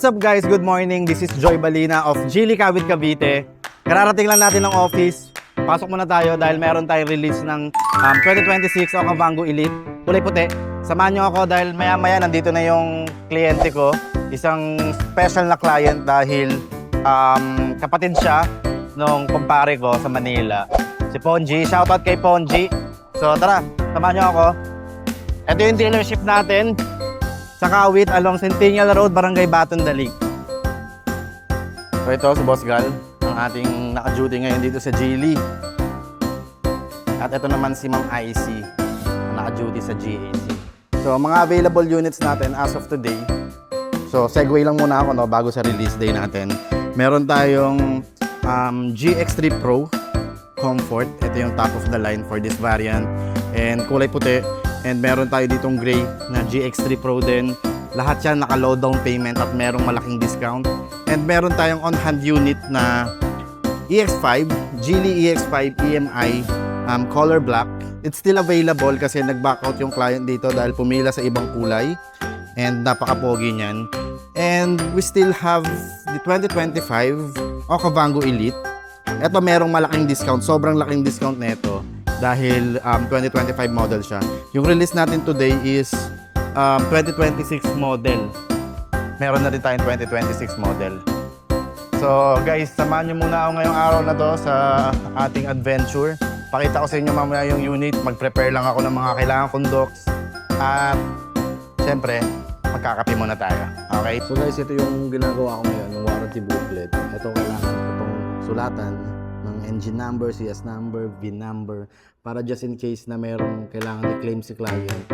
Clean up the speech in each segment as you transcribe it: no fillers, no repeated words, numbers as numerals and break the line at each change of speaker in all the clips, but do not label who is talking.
What's up guys? Good morning. This is Joy Balina of Geely Kawit Cavite. Kararating lang natin ng office. Pasok muna tayo dahil meron tayong release ng 2026 Okavango Elite. Kulay puti. Samahan nyo ako dahil maya-maya nandito na yung kliyente ko. Isang special na client dahil kapatid siya nung kumpare ko sa Manila. Si Ponji. Shoutout kay Ponji. So tara, samahan nyo ako. Ito yung dealership natin sa Kawit along Centennial Road, Barangay Baton Dalig. So ito si Boss Gal, ang ating naka-duty ngayon dito sa Geely. At ito naman si Ma'am IC, naka-duty sa GAC. So mga available units natin as of today. So segue lang muna ako bago sa release day natin. Meron tayong GX3 Pro Comfort. Ito yung top of the line for this variant. And kulay puti. And meron tayo ditong gray na GX3 Pro din. Lahat yan naka-low down payment at merong malaking discount. And meron tayong on-hand unit na EX5, Geely EX5 EMI color black. It's still available kasi nag-back out yung client dito dahil pumila sa ibang kulay. And napaka-pogi niyan. And we still have the 2025 Okavango Elite. Ito merong malaking discount, sobrang laking discount nito. Dahil 2025 model siya. Yung release natin today is 2026 model. Meron na rin tayong 2026 model. So guys, samahan nyo muna ako ngayong araw na to sa ating adventure. Pakita ko sa inyo mamaya yung unit. Mag-prepare lang ako ng mga kailangan kong docs. At syempre, magkakape muna tayo. Okay?
So guys, ito yung ginagawa ko ngayon, yung warranty booklet. Ito kailangan ko itong sulatan ng engine number, CS number, VIN number, para just in case na merong kailangan i-claim si client.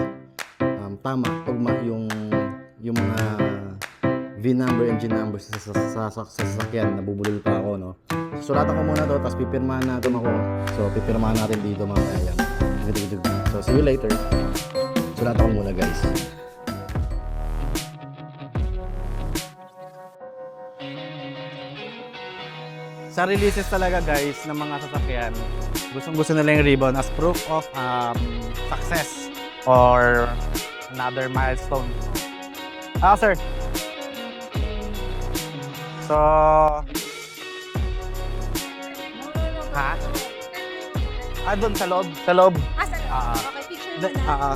Tama, tugma yung mga VIN number, engine number sa sasakyan, nabubulol pa ako, no? Sulatan ko muna to, tapos pipirmahan natin ako. So, pipirmahan natin dito mamaya yan. So, see you later. Sulatan ko muna, guys.
Sa releases talaga guys ng mga sasakyan, gustong-gusto nila yung ribbon as proof of success or another milestone. Sir. So, doon sa loob. Sa loob.
Sa loob. Okay, picture na.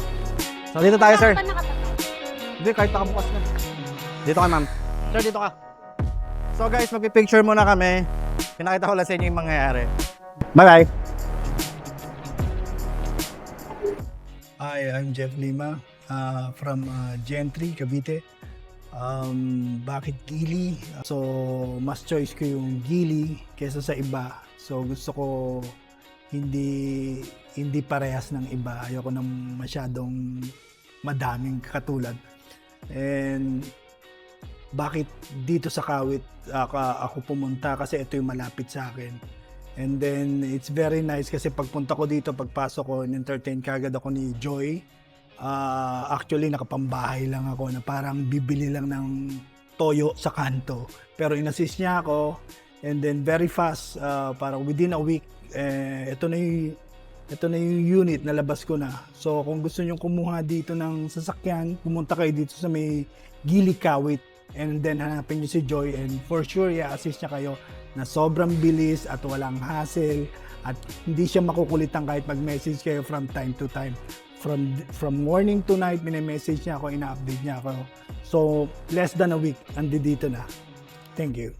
So, dito tayo, sir.
Nakatapat.
Hindi, kahit nakabukas na. Dito ka, ma'am. Sir, dito ka. So, guys, magpipicture muna kami. Pinakita ko lang sa inyo yung mangyayari. Bye-bye!
Hi, I'm Jeff Lima from Gentry, Cavite. Bakit Geely? So, mas choice ko yung Geely kesa sa iba. So, gusto ko hindi parehas ng iba. Ayoko nang masyadong madaming katulad. And bakit dito sa Kawit ako pumunta kasi ito yung malapit sa akin. And then it's very nice kasi pagpunta ko dito, pagpasok ko, in-entertain kagad ako ni Joy. Actually nakapambahay lang ako na parang bibili lang ng toyo sa kanto. Pero in-assist niya ako and then very fast, parang within a week, ito na yung unit na labas ko na. So kung gusto niyo kumuha dito ng sasakyan, pumunta kayo dito sa may Geely Kawit. And then hanapin niyo si Joy and for sure i-assist niya kayo na sobrang bilis at walang hassle at hindi siya makukulitan kahit mag-message kayo from time to time. From morning to night, message niya ako, ina-update niya ako. So, less than a week, andito na. Thank you.